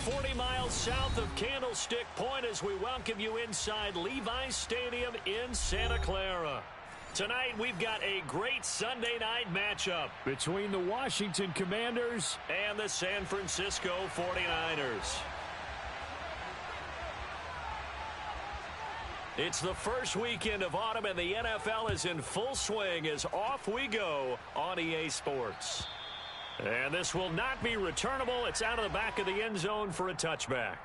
40 miles south of Candlestick Point as we welcome you inside Levi's Stadium in Santa Clara. Tonight, we've got a great Sunday night matchup between the Washington Commanders and the San Francisco 49ers. It's the first weekend of autumn, and the NFL is in full swing as off we go on EA Sports. And this will not be returnable. It's out of the back of the end zone for a touchback.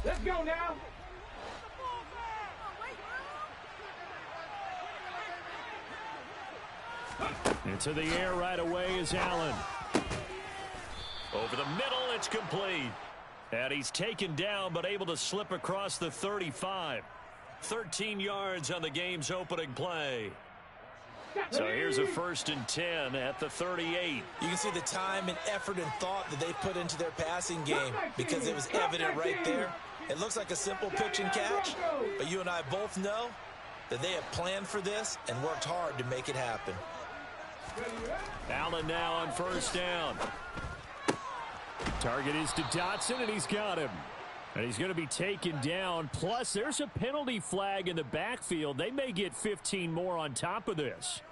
Let's go now. Into the air right away is Allen. Over the middle, it's complete. And he's taken down but able to slip across the 35. 13 yards on the game's opening play. So here's a 1st and 10 at the 38. You can see the time and effort and thought that they put into their passing game because it was evident right there. It looks like a simple pitch and catch, but you and I both know that they have planned for this and worked hard to make it happen. Allen now on 1st down. Target is to Dotson, and he's got him. And he's going to be taken down. Plus, there's a penalty flag in the backfield. They may get 15 more on top of this.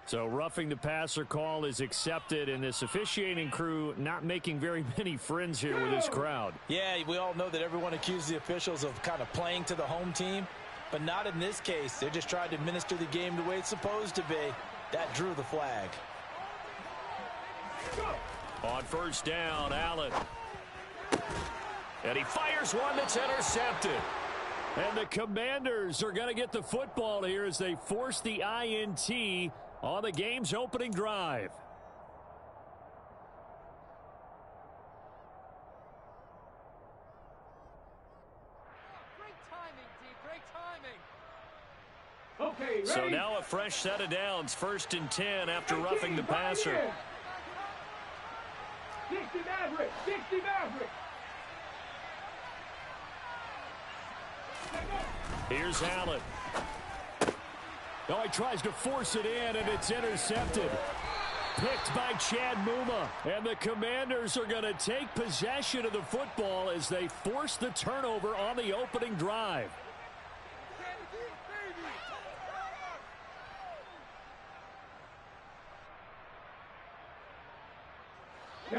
So roughing the passer call is accepted, and this officiating crew not making very many friends here with this crowd. Yeah, we all know that everyone accuses the officials of kind of playing to the home team, but not in this case. They're just trying to administer the game the way it's supposed to be. That drew the flag. On 1st down, Allen. And he fires one that's intercepted. And the Commanders are going to get the football here as they force the INT on the game's opening drive. Great timing, D. Great timing. Okay, ready? So now a fresh set of downs. 1st and 10 after roughing the passer. 60 Maverick. 60 Maverick. Here's Allen. Oh, he tries to force it in, and it's intercepted. Picked by Chad Muma. And the Commanders are going to take possession of the football as they force the turnover on the opening drive.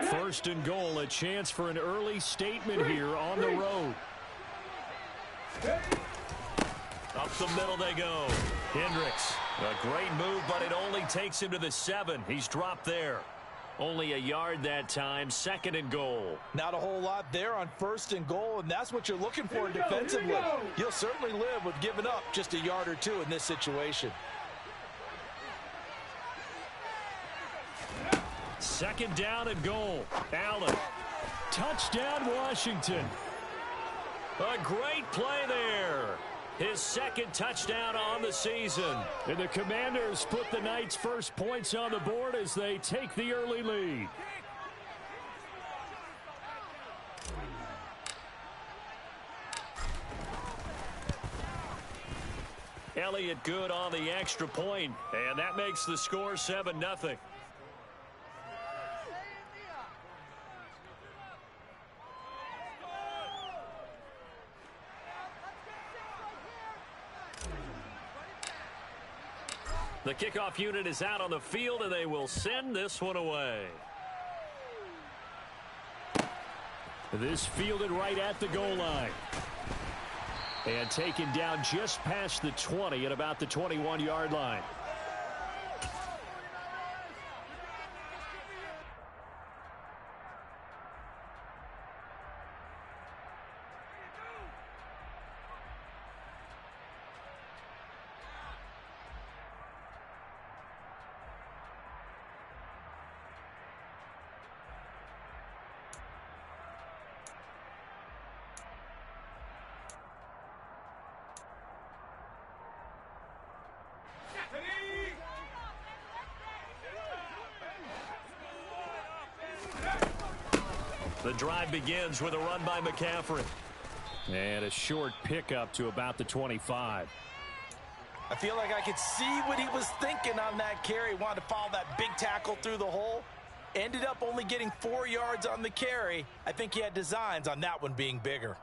First and goal, a chance for an early statement here on the road. Up the middle they go. Hendricks, a great move, but it only takes him to the 7. He's dropped there. Only a yard that time, 2nd and goal. Not a whole lot there on 1st and goal, and that's what you're looking for defensively. You'll certainly live with giving up just a yard or two in this situation. 2nd down and goal. Allen. Touchdown, Washington. A great play there. His 2nd touchdown on the season. And the Commanders put the night's first points on the board as they take the early lead. Elliott good on the extra point, and that makes the score 7-0. The kickoff unit is out on the field, and they will send this one away. This fielded right at the goal line. And taken down just past the 20 at about the 21-yard line. The drive begins with a run by McCaffrey. And a short pickup to about the 25. I feel like I could see what he was thinking on that carry. Wanted to follow that big tackle through the hole. Ended up only getting 4 yards on the carry. I think he had designs on that one being bigger.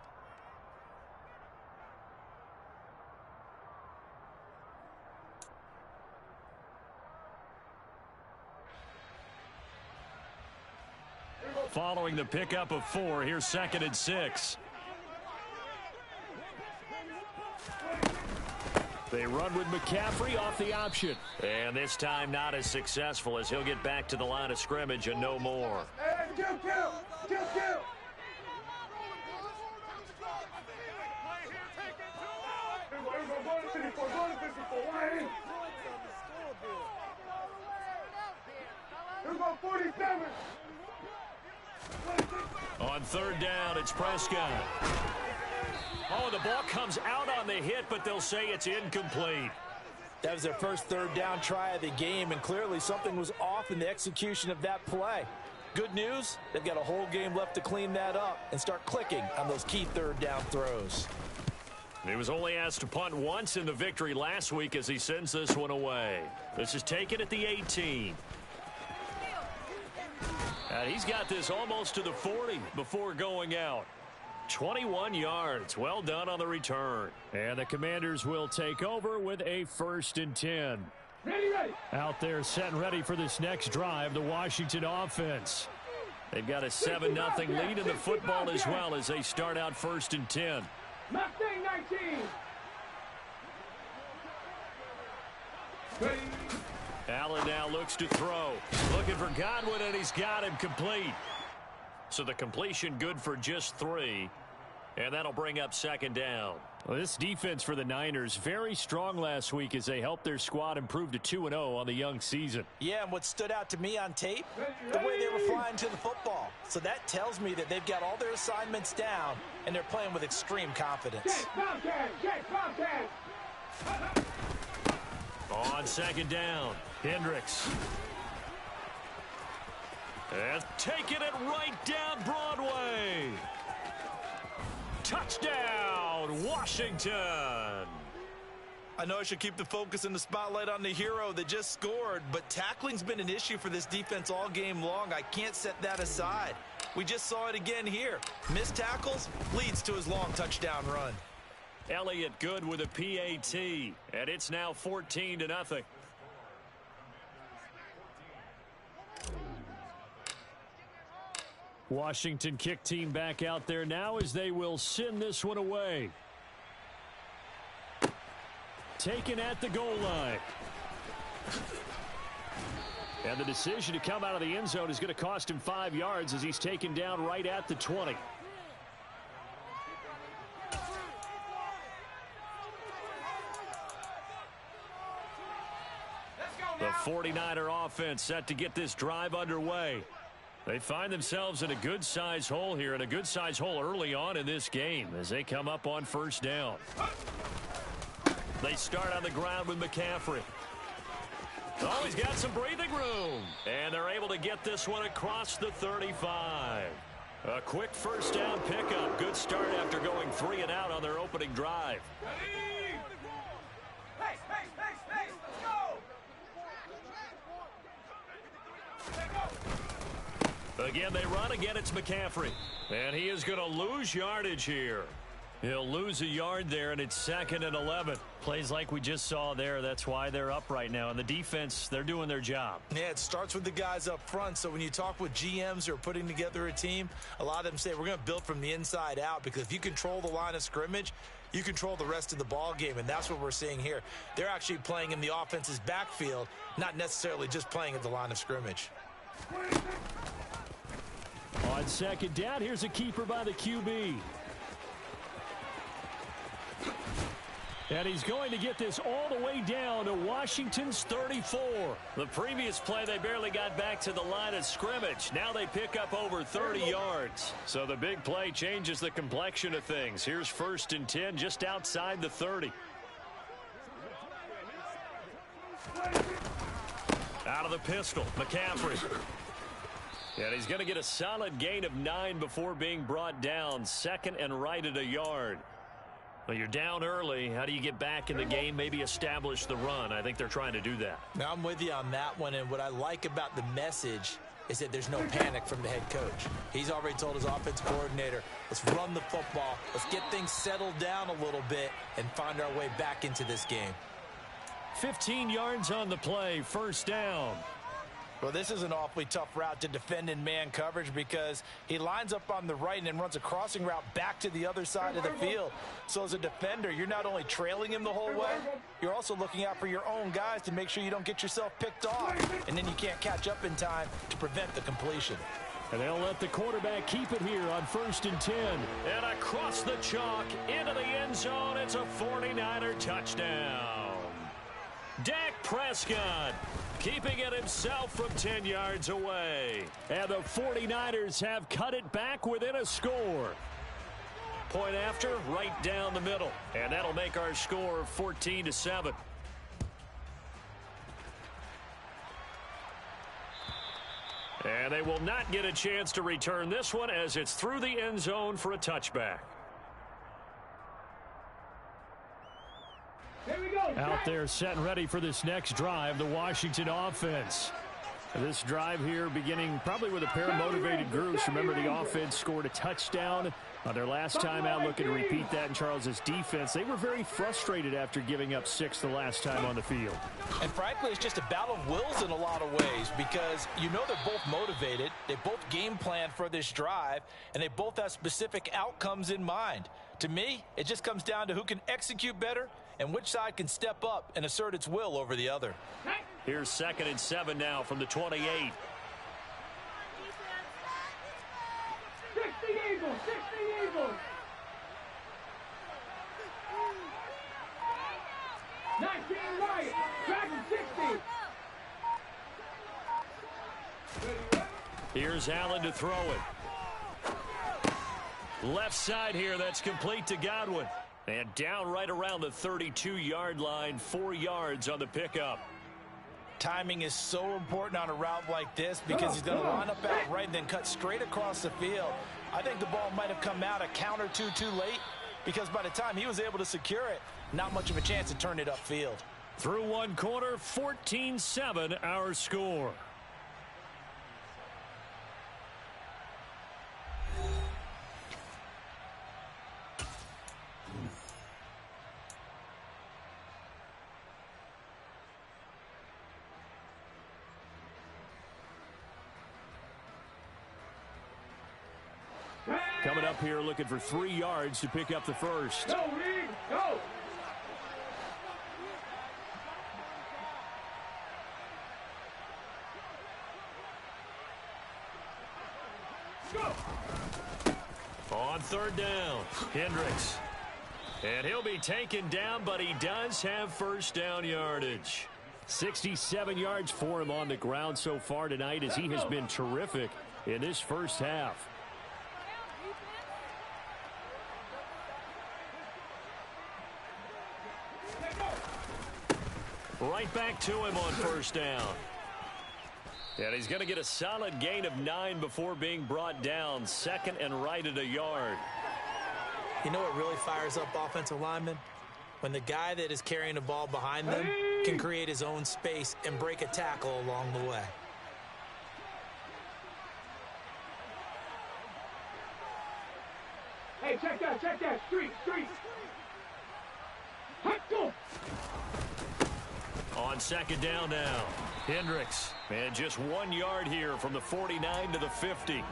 Following the pickup of 4, here's 2nd and 6. They run with McCaffrey off the option. And this time not as successful as he'll get back to the line of scrimmage and no more. On 3rd down, it's Prescott. Oh, the ball comes out on the hit, but they'll say it's incomplete. That was their first 3rd down try of the game, and clearly something was off in the execution of that play. Good news, they've got a whole game left to clean that up and start clicking on those key 3rd down throws. He was only asked to punt once in the victory last week as he sends this one away. This is taken at the 18. And he's got this almost to the 40 before going out. 21 yards. Well done on the return. And the Commanders will take over with a 1st and 10. Ready. Out there set and ready for this next drive, the Washington offense. They've got a 7-0 lead in the football as well as they start out 1st and 10. Mustang 19. Allen now looks to throw. Looking for Godwin, and he's got him complete. So the completion good for just 3. And that'll bring up 2nd down. Well, this defense for the Niners, very strong last week as they helped their squad improve to 2-0 on the young season. Yeah, and what stood out to me on tape, the way they were flying to the football. So that tells me that they've got all their assignments down, and they're playing with extreme confidence. On 2nd down, Hendricks. And taking it right down Broadway. Touchdown, Washington. I know I should keep the focus and the spotlight on the hero that just scored, but tackling's been an issue for this defense all game long. I can't set that aside. We just saw it again here. Missed tackles leads to his long touchdown run. Elliott good with a PAT, and it's now 14-0. Washington kick team back out there now as they will send this one away. Taken at the goal line. And the decision to come out of the end zone is going to cost him 5 yards as he's taken down right at the 20. The 49er offense set to get this drive underway. They find themselves in a good-sized hole here, and a good-sized hole early on in this game as they come up on 1st down. They start on the ground with McCaffrey. Oh, he's got some breathing room. And they're able to get this one across the 35. A quick 1st down pickup. Good start after going 3 and out on their opening drive. Again, they run. Again, it's McCaffrey. And he is going to lose yardage here. He'll lose a yard there, and it's 2nd and 11. Plays like we just saw there. That's why they're up right now. And the defense, they're doing their job. Yeah, it starts with the guys up front. So when you talk with GMs who are putting together a team, a lot of them say we're going to build from the inside out, because if you control the line of scrimmage, you control the rest of the ball game, and that's what we're seeing here. They're actually playing in the offense's backfield, not necessarily just playing at the line of scrimmage. On 2nd down, here's a keeper by the QB. And he's going to get this all the way down to Washington's 34. The previous play, they barely got back to the line of scrimmage. Now they pick up over 30 yards. So the big play changes the complexion of things. Here's 1st and 10 just outside the 30. Out of the pistol, McCaffrey. And he's going to get a solid gain of 9 before being brought down. 2nd and right at a yard. Well, you're down early. How do you get back in the game, maybe establish the run? I think they're trying to do that. Now, I'm with you on that one, and what I like about the message is that there's no panic from the head coach. He's already told his offense coordinator, let's run the football, let's get things settled down a little bit and find our way back into this game. 15 yards on the play, 1st down. Well, this is an awfully tough route to defend in man coverage because he lines up on the right and then runs a crossing route back to the other side of the field. So as a defender, you're not only trailing him the whole way, you're also looking out for your own guys to make sure you don't get yourself picked off, and then you can't catch up in time to prevent the completion. And they'll let the quarterback keep it here on 1st and 10. And across the chalk into the end zone, it's a 49er touchdown. Dak Prescott keeping it himself from 10 yards away. And the 49ers have cut it back within a score. Point after, right down the middle. And that'll make our score 14-7. And they will not get a chance to return this one as it's through the end zone for a touchback. Out there set and ready for this next drive, the Washington offense. This drive here beginning probably with a pair of motivated groups. Remember, the offense scored a touchdown on their last time out, looking to repeat that in Charles's defense. They were very frustrated after giving up 6 the last time on the field. And frankly, it's just a battle of wills in a lot of ways because you know they're both motivated. They both game plan for this drive, and they both have specific outcomes in mind. To me, it just comes down to who can execute better and which side can step up and assert its will over the other. Here's 2nd and 7 now from the 28. 60 Eagles, 60 Eagles. 19 Riot, Dragon 60. Here's Allen to throw it. Left side here, that's complete to Godwin. And down right around the 32-yard line, 4 yards on the pickup. Timing is so important on a route like this because he's going to line up out right and then cut straight across the field. I think the ball might have come out a count or two too late because by the time he was able to secure it, not much of a chance to turn it upfield. Through one quarter, 14-7 our score. Coming up here looking for 3 yards to pick up the first. Go, Reed, go! Go! On 3rd down, Hendricks. And he'll be taken down, but he does have 1st down yardage. 67 yards for him on the ground so far tonight as he has been terrific in this first half. Right back to him on 1st down. And he's going to get a solid gain of 9 before being brought down. 2nd and right at a yard. You know what really fires up offensive linemen? When the guy that is carrying the ball behind them can create his own space and break a tackle along the way. Hey, check that, street. Go! On 2nd down now, Hendricks. And just 1 yard here from the 49 to the 50.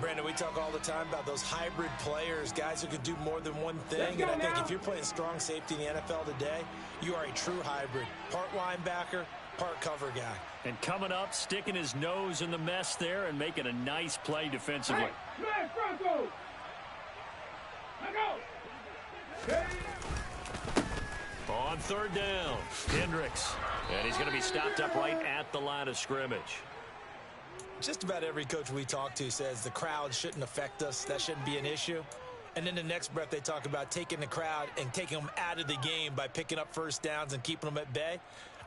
Brandon, we talk all the time about those hybrid players, guys who can do more than one thing. And I think if you're playing strong safety in the NFL today, you are a true hybrid. Part linebacker, part cover guy. And coming up, sticking his nose in the mess there and making a nice play defensively. Hey, Bronco! Let go! Hey. On 3rd down, Hendricks. And he's going to be stopped up right at the line of scrimmage. Just about every coach we talk to says the crowd shouldn't affect us. That shouldn't be an issue. And then the next breath they talk about taking the crowd and taking them out of the game by picking up 1st downs and keeping them at bay.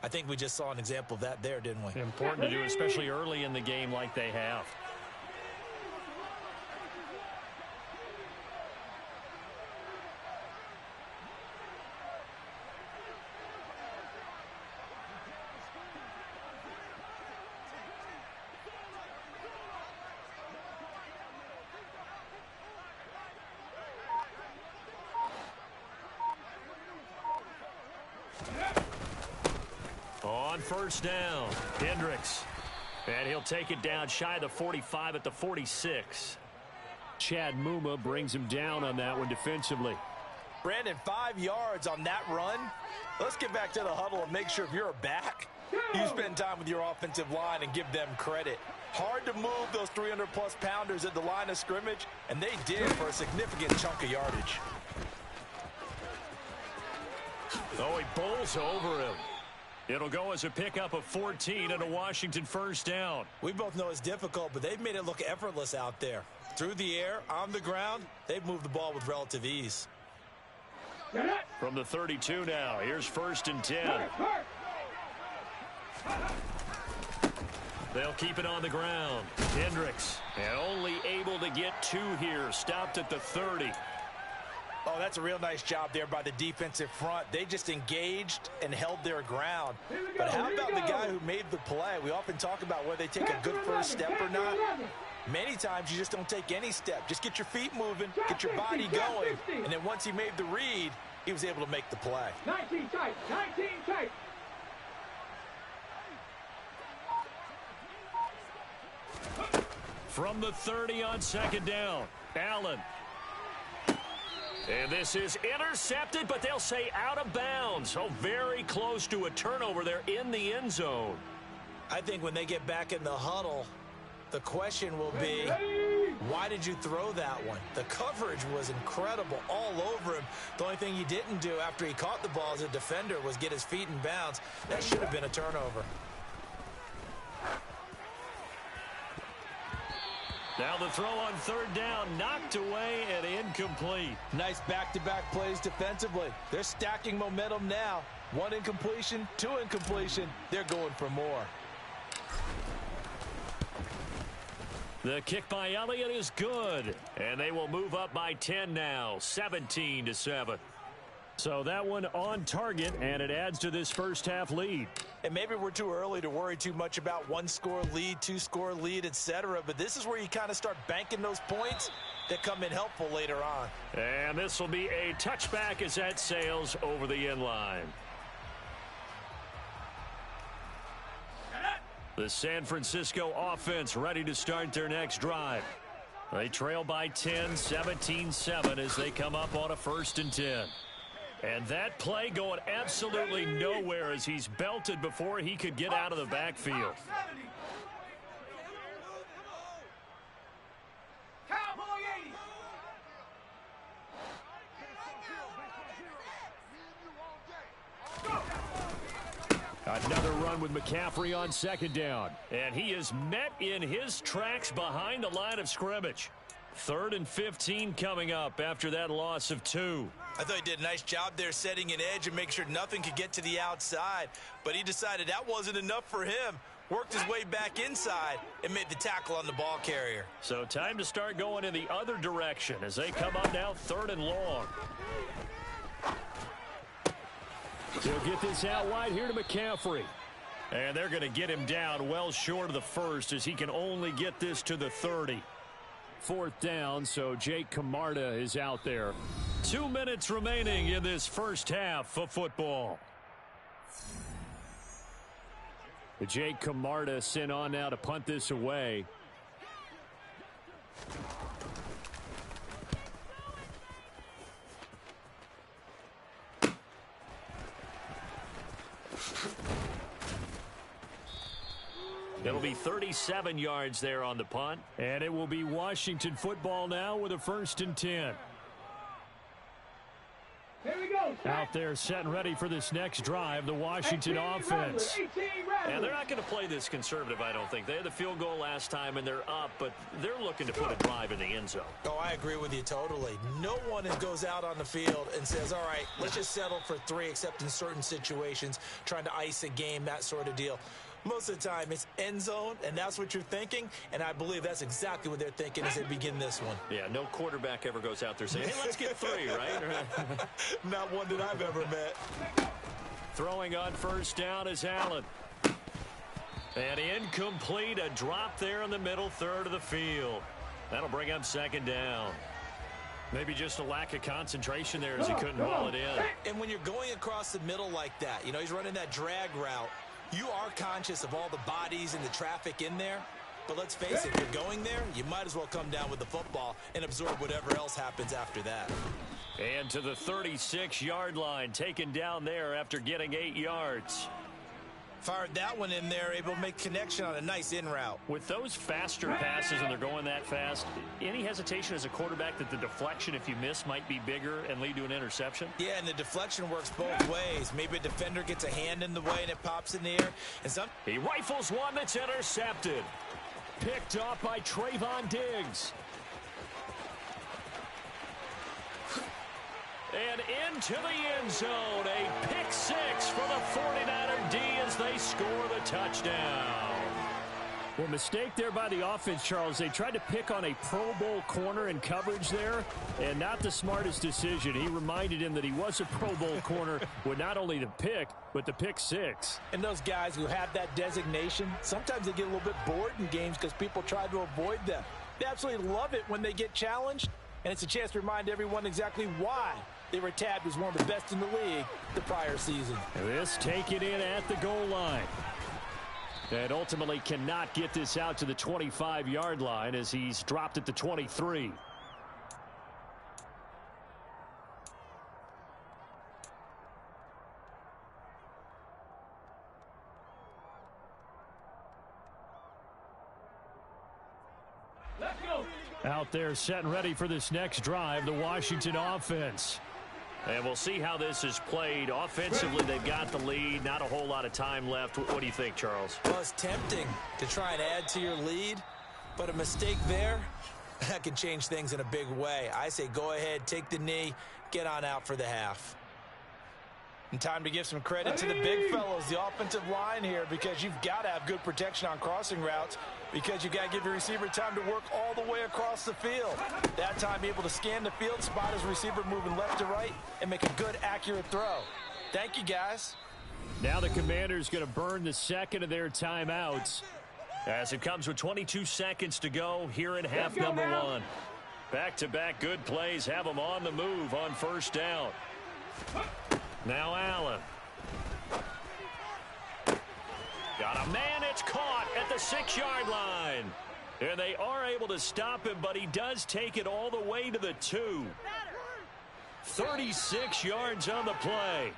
I think we just saw an example of that there, didn't we? Important to do, especially early in the game like they have. On first down, Hendricks. And he'll take it down shy of the 45 at the 46. Chad Muma brings him down on that one defensively. Brandon, 5 yards on that run. Let's get back to the huddle and make sure if you're a back, you spend time with your offensive line and give them credit. Hard to move those 300-plus pounders at the line of scrimmage, and they did for a significant chunk of yardage. Oh, he bowls over him. It'll go as a pickup of 14 and a Washington first down. We both know it's difficult, but they've made it look effortless out there. Through the air, on the ground, they've moved the ball with relative ease. From the 32 now, here's first and 10. They'll keep it on the ground. Hendricks, and only able to get 2 here, stopped at the 30. Oh, that's a real nice job there by the defensive front. They just engaged and held their ground. But how about the guy who made the play? We often talk about whether they take a good first step or not. Many times you just don't take any step. Just get your feet moving, get your body going, and then once he made the read, he was able to make the play. 19 tight, 19 tight. From the 30 on second down, Allen. And this is intercepted, but they'll say out of bounds. So very close to a turnover there in the end zone. I think when they get back in the huddle, the question will be, why did you throw that one? The coverage was incredible all over him. The only thing he didn't do after he caught the ball as a defender was get his feet in bounds. That should have been a turnover. Now the throw on third down, knocked away and incomplete. Nice back-to-back plays defensively. They're stacking momentum now. 1 incompletion, 2 incompletion. They're going for more. The kick by Elliott is good, and they will move up by 10 now, 17-7. So that one on target, and it adds to this first half lead. And maybe we're too early to worry too much about 1-score lead, 2-score lead, etc. But this is where you kind of start banking those points that come in helpful later on. And this will be a touchback as that sails over the end line. The San Francisco offense ready to start their next drive. They trail by 10, 17-7 as they come up on a first and 10. And that play going absolutely nowhere as he's belted before he could get out of the backfield. Another run with McCaffrey on second down. And he is met in his tracks behind the line of scrimmage. 3rd and 15 coming up after that loss of 2. I thought he did a nice job there setting an edge and make sure nothing could get to the outside. But he decided that wasn't enough for him. Worked his way back inside and made the tackle on the ball carrier. So time to start going in the other direction as they come up now 3rd and long. He'll get this out wide here to McCaffrey. And they're going to get him down well short of the first as he can only get this to the 30. 4th down, so Jake Camarda is out there. 2 minutes remaining in this first half of football. Jake Camarda sent on now to punt this away. It'll be 37 yards there on the punt. And it will be Washington football now with a 1st and 10. Here we go. Out there set and ready for this next drive, the Washington offense. And they're not going to play this conservative, I don't think. They had the field goal last time, and they're up, but they're looking to put a drive in the end zone. Oh, I agree with you totally. No one goes out on the field and says, all right, let's just settle for 3, except in certain situations, trying to ice a game, that sort of deal. Most of the time, it's end zone, and that's what you're thinking, and I believe that's exactly what they're thinking as they begin this one. Yeah, no quarterback ever goes out there saying, hey, let's get 3, right? Not one that I've ever met. Throwing on first down is Allen. And incomplete, a drop there in the middle third of the field. That'll bring up second down. Maybe just a lack of concentration there as he couldn't haul it in. And when you're going across the middle like that, you know, he's running that drag route, you are conscious of all the bodies and the traffic in there. But let's face it, if you're going there, you might as well come down with the football and absorb whatever else happens after that. And to the 36-yard line, taken down there after getting 8 yards. Fired that one in there, able to make connection on a nice in route. With those faster passes and they're going that fast, any hesitation as a quarterback that the deflection, if you miss, might be bigger and lead to an interception? Yeah, and the deflection works both ways. Maybe a defender gets a hand in the way and it pops in the air. And he rifles one that's intercepted. Picked off by Trayvon Diggs. And into the end zone, a pick 6 for the 49er D as they score the touchdown. Well, mistake there by the offense, Charles. They tried to pick on a Pro Bowl corner in coverage there, and not the smartest decision. He reminded him that he was a Pro Bowl corner with not only the pick, but the pick 6. And those guys who have that designation, sometimes they get a little bit bored in games because people try to avoid them. They absolutely love it when they get challenged, and it's a chance to remind everyone exactly why they were tabbed as one of the best in the league the prior season. This taken in at the goal line. And ultimately cannot get this out to the 25-yard line as he's dropped at the 23. Let's go. Out there set and ready for this next drive, the Washington offense. And we'll see how this is played. Offensively, they've got the lead. Not a whole lot of time left. What do you think, Charles? Well, it's tempting to try and add to your lead, but a mistake there, that can change things in a big way. I say go ahead, take the knee, get on out for the half. And time to give some credit to the big fellows, the offensive line here, because you've got to have good protection on crossing routes, because you've got to give your receiver time to work all the way across the field. That time able to scan the field, spot his receiver moving left to right, and make a good, accurate throw. Thank you, guys. Now the Commanders going to burn the second of their timeouts as it comes with 22 seconds to go here in half number 1. Back-to-back good plays have them on the move on first down. Now Allen. Got a man, it's caught at the 6-yard line. And they are able to stop him, but he does take it all the way to the 2. 36 yards on the play.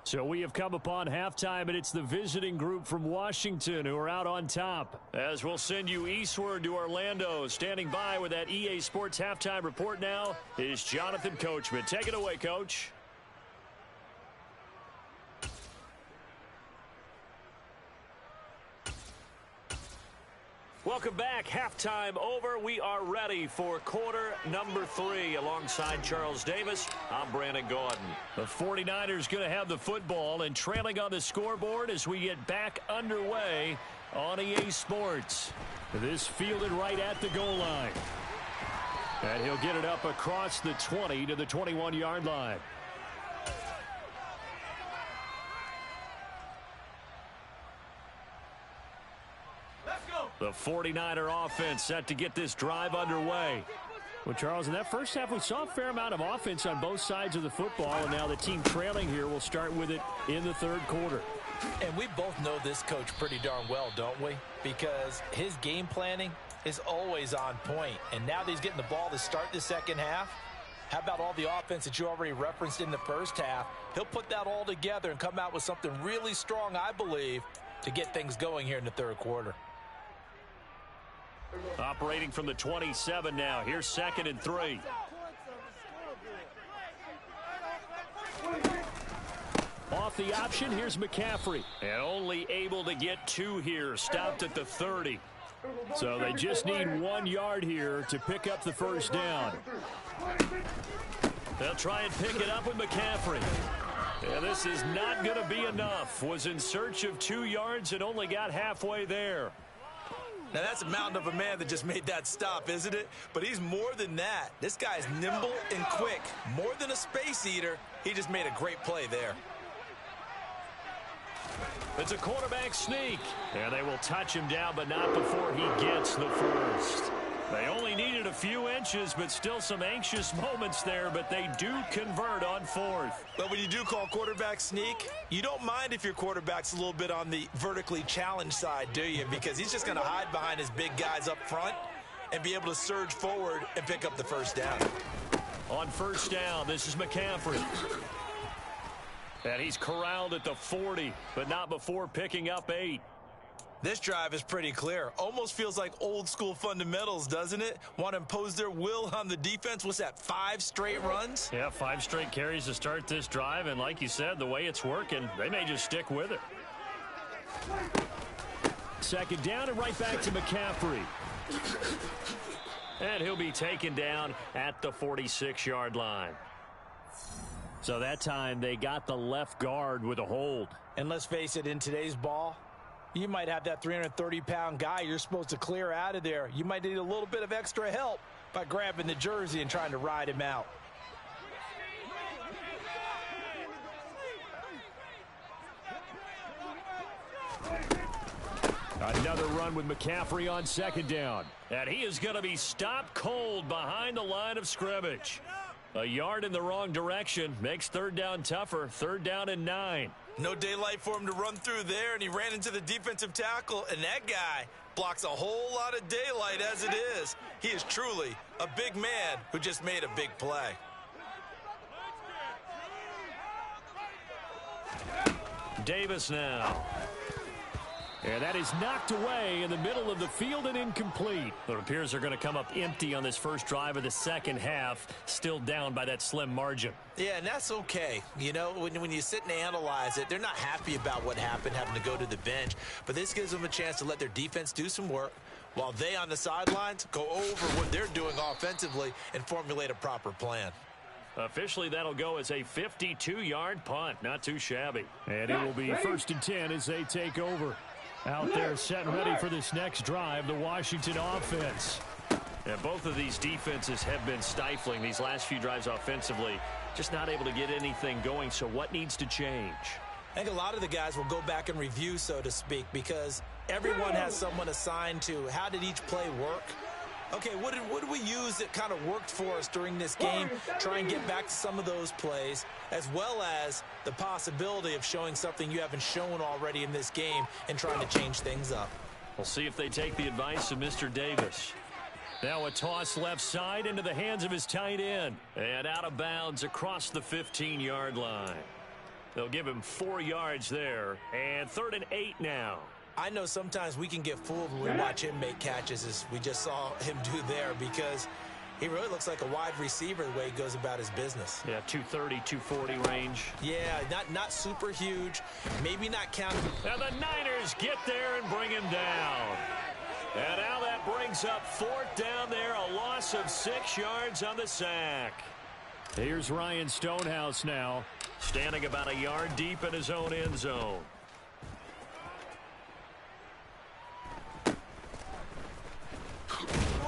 So we have come upon halftime, and it's the visiting group from Washington who are out on top. As we'll send you eastward to Orlando. Standing by with that EA Sports halftime report now is Jonathan Coachman. Take it away, Coach. Welcome back. Halftime over. We are ready for quarter number 3. Alongside Charles Davis, I'm Brandon Gaudin. The 49ers going to have the football and trailing on the scoreboard as we get back underway on EA Sports. This fielded right at the goal line. And he'll get it up across the 20 to the 21-yard line. The 49er offense set to get this drive underway. Well, Charles, in that first half, we saw a fair amount of offense on both sides of the football, and now the team trailing here will start with it in the third quarter. And we both know this coach pretty darn well, don't we? Because his game planning is always on point. And now that he's getting the ball to start the second half, how about all the offense that you already referenced in the first half? He'll put that all together and come out with something really strong, I believe, to get things going here in the third quarter. Operating from the 27 now. Here's 2nd and 3. Off the option, here's McCaffrey. And only able to get 2 here, stopped at the 30. So they just need 1 yard here to pick up the first down. They'll try and pick it up with McCaffrey. Yeah, this is not going to be enough. Was in search of 2 yards and only got halfway there. Now, that's a mountain of a man that just made that stop, isn't it? But he's more than that. This guy's nimble and quick. More than a space eater, he just made a great play there. It's a quarterback sneak. And they will touch him down, but not before he gets the first. They only needed a few inches, but still some anxious moments there, but they do convert on 4th. But when you do call quarterback sneak, you don't mind if your quarterback's a little bit on the vertically challenged side, do you? Because he's just going to hide behind his big guys up front and be able to surge forward and pick up the first down. On first down, this is McCaffrey. And he's corralled at the 40, but not before picking up 8. This drive is pretty clear. Almost feels like old school fundamentals, doesn't it? Want to impose their will on the defense. What's that, 5 straight runs? Yeah, 5 straight carries to start this drive. And like you said, the way it's working, they may just stick with it. Second down and right back to McCaffrey. And he'll be taken down at the 46-yard line. So that time they got the left guard with a hold. And let's face it, in today's ball, you might have that 330-pound guy you're supposed to clear out of there. You might need a little bit of extra help by grabbing the jersey and trying to ride him out. Another run with McCaffrey on second down. And he is going to be stopped cold behind the line of scrimmage. A yard in the wrong direction makes third down tougher. Third down and 9. No daylight for him to run through there, and he ran into the defensive tackle, and that guy blocks a whole lot of daylight as it is. He is truly a big man who just made a big play. Davis now. And that is knocked away in the middle of the field and incomplete. It appears they're going to come up empty on this first drive of the second half, still down by that slim margin. Yeah, and that's okay. You know, when you sit and analyze it, they're not happy about what happened, having to go to the bench. But this gives them a chance to let their defense do some work while they on the sidelines go over what they're doing offensively and formulate a proper plan. Officially, that'll go as a 52-yard punt. Not too shabby. And it will be first and 10 as they take over. Out there set and ready for this next drive, the Washington offense. And both of these defenses have been stifling these last few drives offensively. Just not able to get anything going, so what needs to change? I think a lot of the guys will go back and review, so to speak, because everyone has someone assigned to how did each play work. Okay, what did we use that kind of worked for us during this game? Try and get back to some of those plays, as well as the possibility of showing something you haven't shown already in this game and trying to change things up. We'll see if they take the advice of Mr. Davis. Now a toss left side into the hands of his tight end. And out of bounds across the 15-yard line. They'll give him 4 yards there. And 3rd and 8 now. I know sometimes we can get fooled when we watch him make catches, as we just saw him do there, because he really looks like a wide receiver the way he goes about his business. Yeah, 230, 240 range. Yeah, not super huge, maybe not counting. And the Niners get there and bring him down. And now that brings up 4th down there, a loss of 6 yards on the sack. Here's Ryan Stonehouse now, standing about a yard deep in his own end zone.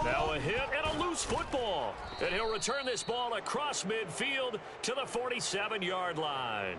Now a hit and a loose football. And he'll return this ball across midfield to the 47-yard line.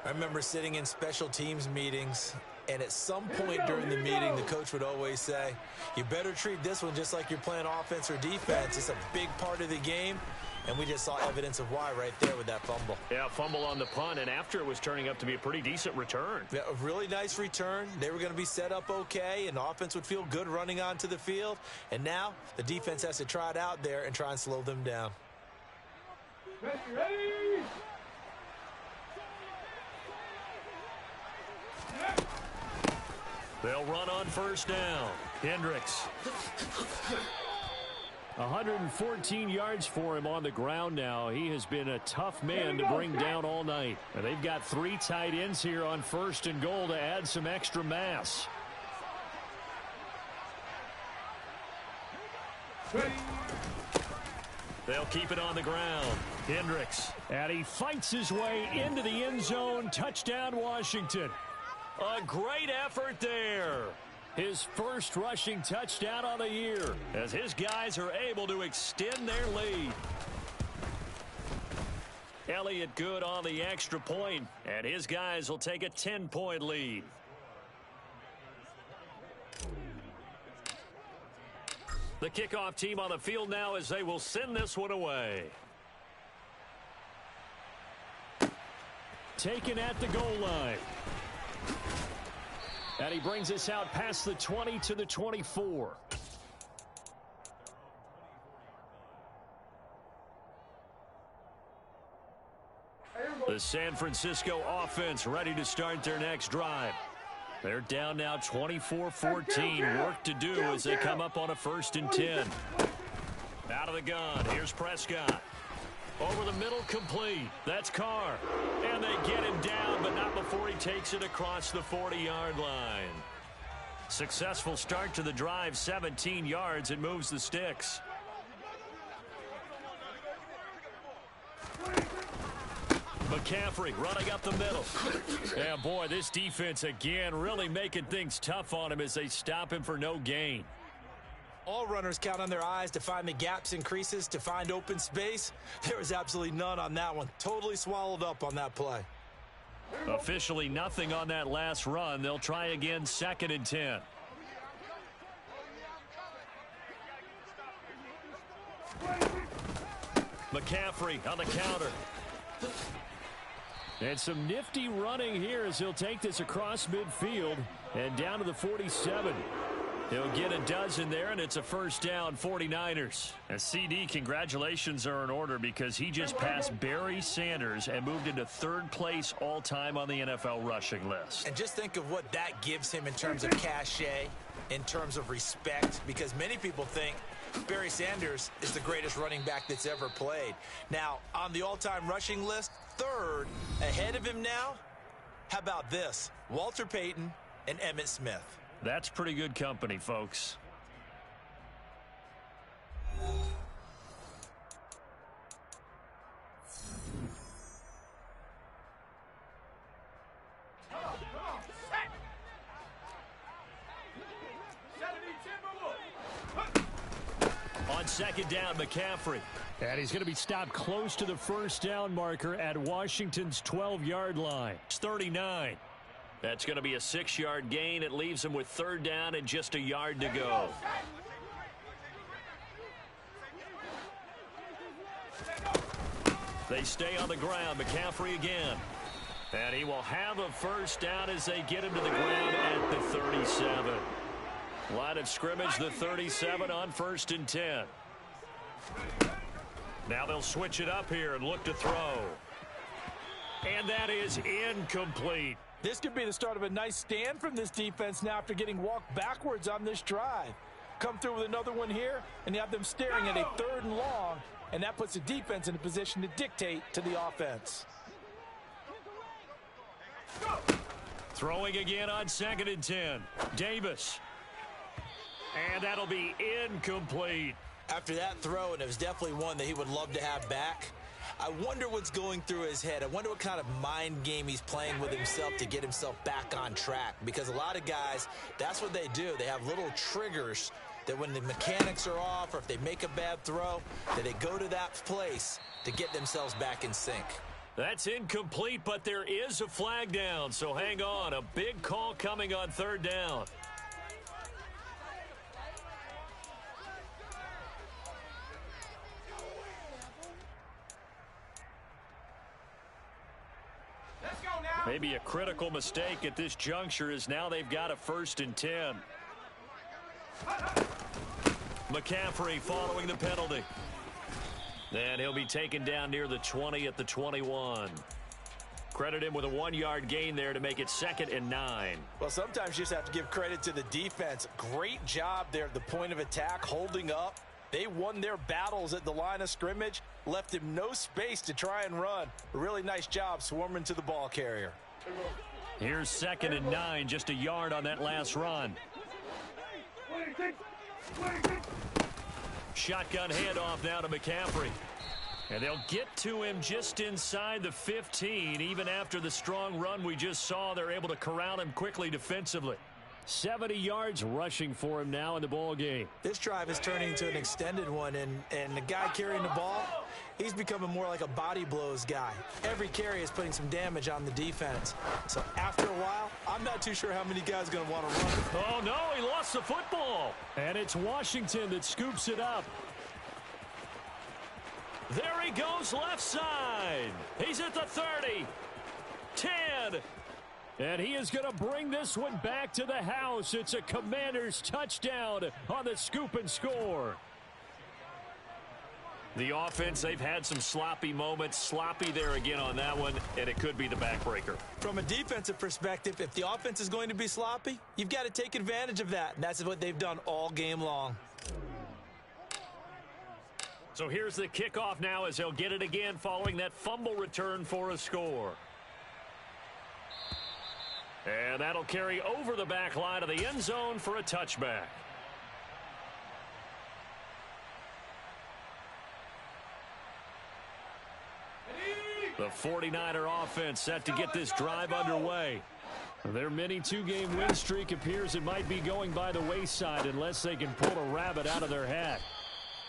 I remember sitting in special teams meetings, and at some point during the meeting, the coach would always say, you better treat this one just like you're playing offense or defense. It's a big part of the game, and we just saw evidence of why right there with that fumble. Yeah, fumble on the punt, and after it was turning up to be a pretty decent return. Yeah, a really nice return. They were going to be set up okay, and the offense would feel good running onto the field. And now the defense has to try it out there and try and slow them down. Ready? They'll run on first down. Hendricks. 114 yards for him on the ground now. He has been a tough man to bring down all night. And they've got 3 tight ends here on 1st and goal to add some extra mass. They'll keep it on the ground. Hendricks. And he fights his way into the end zone. Touchdown, Washington. A great effort there. His first rushing touchdown on the year as his guys are able to extend their lead. Elliott good on the extra point, and his guys will take a 10-point lead. The kickoff team on the field now as they will send this one away. Taken at the goal line. And he brings us out past the 20 to the 24. The San Francisco offense ready to start their next drive. They're down now 24-14. Work to do as they come up on a 1st and 10. Out of the gun. Here's Prescott. Over the middle, complete. That's Carr. And they get him down, but not before he takes it across the 40-yard line. Successful start to the drive, 17 yards, and moves the sticks. McCaffrey running up the middle. And boy, this defense again really making things tough on him as they stop him for no gain. All runners count on their eyes to find the gaps and creases, to find open space. There was absolutely none on that one. Totally swallowed up on that play. Officially nothing on that last run. They'll try again, 2nd and 10. McCaffrey on the counter. And some nifty running here as he'll take this across midfield and down to the 47. He'll get a dozen there, and it's a 1st down, 49ers. And CD, congratulations are in order because he just passed Barry Sanders and moved into 3rd place all-time on the NFL rushing list. And just think of what that gives him in terms of cachet, in terms of respect, because many people think Barry Sanders is the greatest running back that's ever played. Now, on the all-time rushing list, 3rd, ahead of him now, how about this? Walter Payton and Emmitt Smith. That's pretty good company, folks. On 2nd down, McCaffrey. And he's going to be stopped close to the 1st down marker at Washington's 12-yard line. It's 39. That's going to be a 6-yard gain. It leaves him with 3rd down and just a yard to go. They stay on the ground. McCaffrey again. And he will have a 1st down as they get him to the ground at the 37. Line of scrimmage, the 37 on 1st and 10. Now they'll switch it up here and look to throw. And that is incomplete. This could be the start of a nice stand from this defense now after getting walked backwards on this drive. Come through with another one here, and you have them staring at a 3rd and long, and that puts the defense in a position to dictate to the offense. Throwing again on 2nd and 10. Davis. And that'll be incomplete. After that throw, and it was definitely one that he would love to have back, I wonder what's going through his head. I wonder what kind of mind game he's playing with himself to get himself back on track. Because a lot of guys, that's what they do. They have little triggers that when the mechanics are off or if they make a bad throw, that they go to that place to get themselves back in sync. That's incomplete, but there is a flag down, so hang on. A big call coming on 3rd down. Maybe a critical mistake at this juncture is now they've got a 1st and 10. McCaffrey following the penalty. And he'll be taken down near the 20 at the 21. Credit him with a 1-yard gain there to make it 2nd and 9. Well, sometimes you just have to give credit to the defense. Great job there at the point of attack, holding up. They won their battles at the line of scrimmage, left him no space to try and run. A really nice job swarming to the ball carrier. Here's 2nd and 9, just a yard on that last run. Shotgun handoff now to McCaffrey. And they'll get to him just inside the 15. Even after the strong run we just saw, they're able to corral him quickly defensively. 70 yards rushing for him now in the ball game. This drive is turning into an extended one, and the guy carrying the ball, he's becoming more like a body blows guy. Every carry is putting some damage on the defense. So after a while, I'm not too sure how many guys are going to want to run. Oh, no, he lost the football. And it's Washington that scoops it up. There he goes left side. He's at the 30. 10. And he is going to bring this one back to the house. It's a Commanders touchdown on the scoop and score. The offense, they've had some sloppy moments. Sloppy there again on that one, and it could be the backbreaker. From a defensive perspective, if the offense is going to be sloppy, you've got to take advantage of that. And that's what they've done all game long. So here's the kickoff now as they'll get it again following that fumble return for a score. And that'll carry over the back line of the end zone for a touchback. The 49er offense set to get this drive underway. Their mini two-game win streak appears it might be going by the wayside unless they can pull a rabbit out of their hat.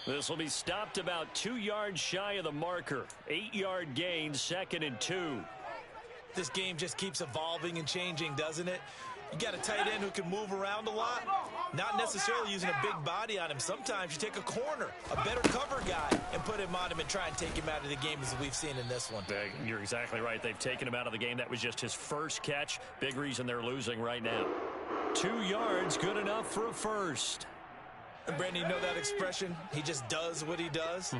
This will be stopped about 2 yards shy of the marker. 8-yard gain, 2nd and 2. This game just keeps evolving and changing, doesn't it? You got a tight end who can move around a lot, not necessarily using a big body on him. Sometimes you take a corner, a better cover guy, and put him on him and try and take him out of the game as we've seen in this one. You're exactly right. They've taken him out of the game. That was just his first catch. Big reason they're losing right now. 2 yards, good enough for a first. And Brandon, you know that expression? He just does what he does.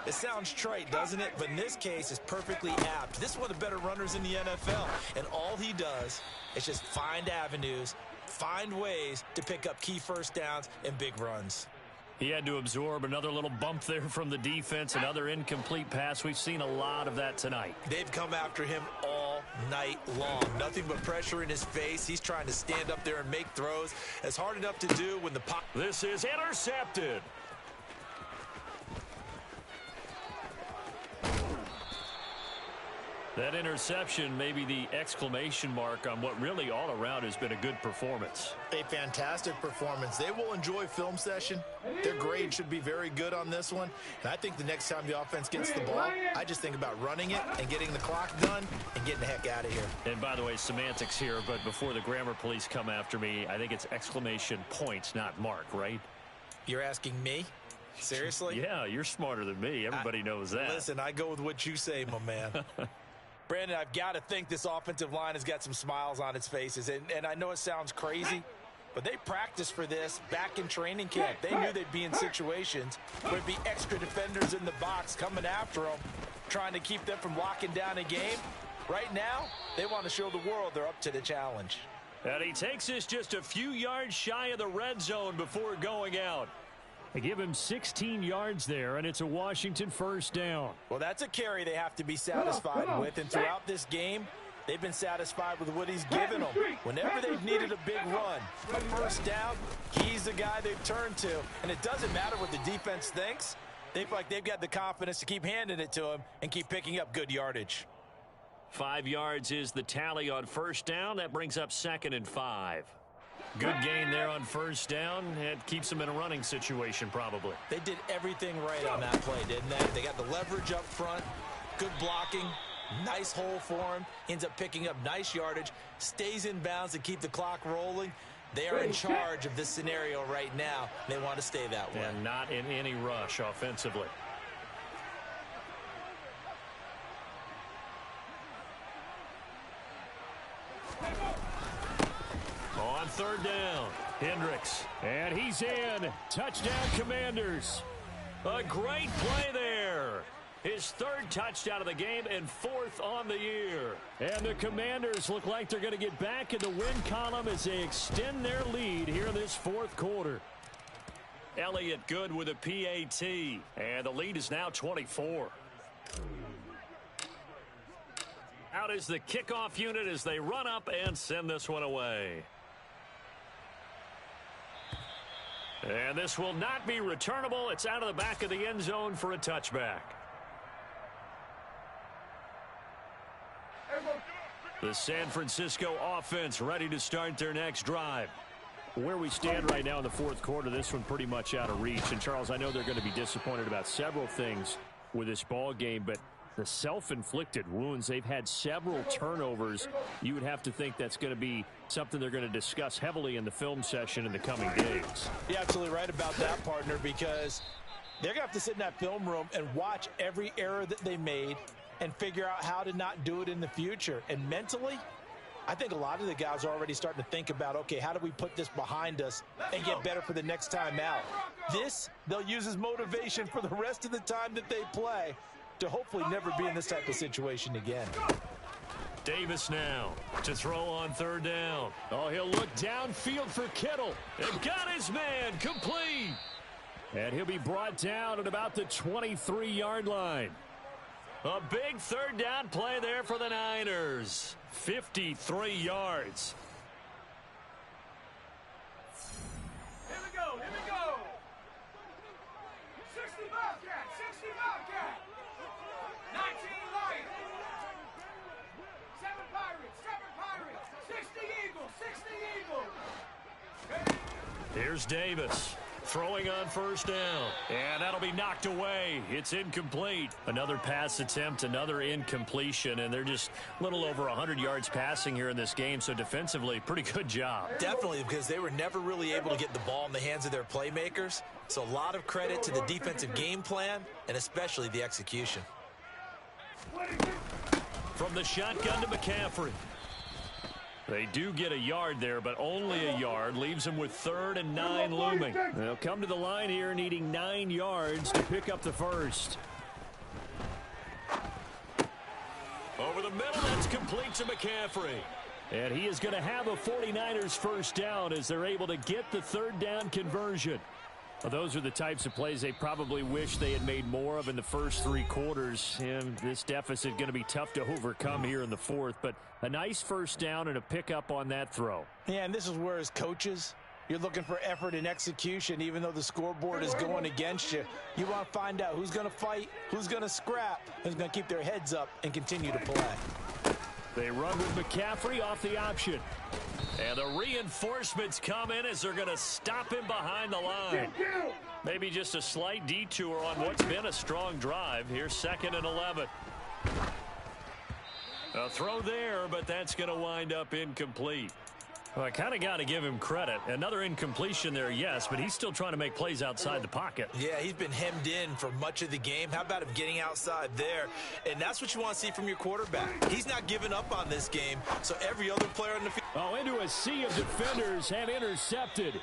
It sounds trite, doesn't it? But in this case, it's perfectly apt. This is one of the better runners in the NFL. And all he does is just find avenues, find ways to pick up key first downs and big runs. He had to absorb another little bump there from the defense, another incomplete pass. We've seen a lot of that tonight. They've come after him all night long. Nothing but pressure in his face. He's trying to stand up there and make throws. It's hard enough to do when the pop. This is intercepted. That interception may be the exclamation mark on what really all around has been a good performance. A fantastic performance. They will enjoy film session. Their grade should be very good on this one. And I think the next time the offense gets the ball, I just think about running it and getting the clock done and getting the heck out of here. And by the way, semantics here, but before the grammar police come after me, I think it's exclamation points, not mark, right? You're asking me? Seriously? Yeah, you're smarter than me. Everybody knows that. Listen, I go with what you say, my man. Brandon, I've got to think this offensive line has got some smiles on its faces. And I know it sounds crazy, but they practiced for this back in training camp. They knew they'd be in situations where there'd be extra defenders in the box coming after them, trying to keep them from locking down a game. Right now, they want to show the world they're up to the challenge. And he takes us just a few yards shy of the red zone before going out. They give him 16 yards there, and it's a Washington first down. Well, that's a carry they have to be satisfied with, and throughout this game, they've been satisfied with what he's given them. Whenever they've needed a big run, a first down, he's the guy they've turned to. And it doesn't matter what the defense thinks. They feel like they've got the confidence to keep handing it to him and keep picking up good yardage. 5 yards is the tally on first down. That brings up 2nd and 5. Good gain there on first down. It keeps them in a running situation probably. They did everything right on that play, didn't they? They got the leverage up front, good blocking, nice hole for him, ends up picking up nice yardage, stays in bounds to keep the clock rolling. They are in charge of this scenario right now. They want to stay that way. And not in any rush offensively. On third down, Hendricks. And he's in. Touchdown, Commanders. A great play there. His third touchdown of the game and 4th on the year. And the Commanders look like they're going to get back in the win column as they extend their lead here in this 4th quarter. Elliott good with a PAT. And the lead is now 24. Out is the kickoff unit as they run up and send this one away. And this will not be returnable. It's out of the back of the end zone for a touchback. The San Francisco offense ready to start their next drive. Where we stand right now in the fourth quarter, this one pretty much out of reach. And, Charles, I know they're going to be disappointed about several things with this ball game, but the self-inflicted wounds, they've had several turnovers. You would have to think that's going to be something they're going to discuss heavily in the film session in the coming days. You're absolutely right about that, partner, because they're going to have to sit in that film room and watch every error that they made and figure out how to not do it in the future. And mentally, I think a lot of the guys are already starting to think about, okay, how do we put this behind us and get better for the next time out? This, they'll use as motivation for the rest of the time that they play to hopefully never be in this type of situation again. Davis now to throw on third down. Oh, he'll look downfield for Kittle. And got his man complete. And he'll be brought down at about the 23-yard line. A big third down play there for the Niners. 53 yards. Here we go, here we go. 60 Bobcat, 60 Bobcat. 19 Lions. 7 Pirates, 60 Eagles, 60 Eagles. Here's Davis. Throwing on first down. And that'll be knocked away. It's incomplete. Another pass attempt, another incompletion, and they're just a little over 100 yards passing here in this game, so defensively, pretty good job. Definitely, because they were never really able to get the ball in the hands of their playmakers. So a lot of credit to the defensive game plan and especially the execution. From the shotgun to McCaffrey. They do get a yard there, but only a yard. Leaves them with 3rd and 9 looming. They'll come to the line here needing 9 yards to pick up the first. Over the middle, that's complete to McCaffrey. And he is going to have a 49ers first down as they're able to get the third down conversion. Well, those are the types of plays they probably wish they had made more of in the first 3 quarters. And this deficit going to be tough to overcome here in the fourth. But a nice first down and a pickup on that throw. Yeah, and this is where as coaches, you're looking for effort and execution. Even though the scoreboard is going against you, you want to find out who's going to fight, who's going to scrap, who's going to keep their heads up and continue to play. They run with McCaffrey off the option. And the reinforcements come in as they're going to stop him behind the line. Maybe just a slight detour on what's been a strong drive. Here's 2nd and 11. A throw there, but that's going to wind up incomplete. Well, I kind of got to give him credit. Another incompletion there, yes, but he's still trying to make plays outside the pocket. Yeah, he's been hemmed in for much of the game. How about him getting outside there? And that's what you want to see from your quarterback. He's not giving up on this game, so every other player on the field. Oh, into a sea of defenders have intercepted.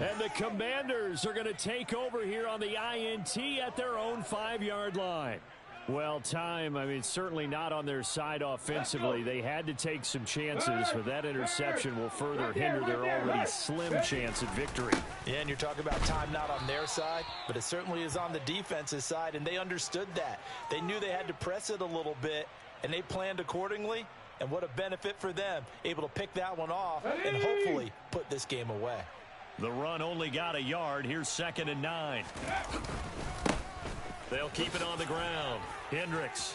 And the Commanders are going to take over here on the INT at their own 5-yard line. Well, certainly not on their side offensively. They had to take some chances, but that interception will further hinder their already slim chance at victory. Yeah, and you're talking about time not on their side, but it certainly is on the defense's side, and they understood that. They knew they had to press it a little bit, and they planned accordingly, and what a benefit for them, able to pick that one off and hopefully put this game away. The run only got a yard. Here's 2nd and 9. They'll keep it on the ground. Hendricks.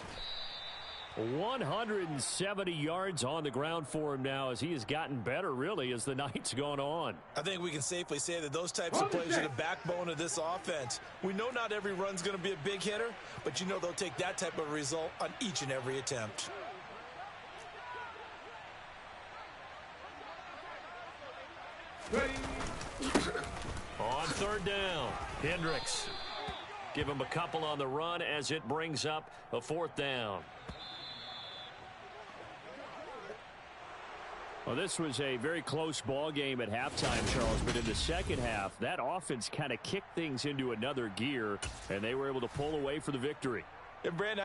170 yards on the ground for him now as he has gotten better, really, as the night's gone on. I think we can safely say that those types of plays are the backbone of this offense. We know not every run's going to be a big hitter, but you know they'll take that type of result on each and every attempt. On 3rd down, Hendricks. Give him a couple on the run as it brings up a 4th down. Well, this was a very close ball game at halftime, Charles, but in the second half, that offense kind of kicked things into another gear, and they were able to pull away for the victory. And Brandon,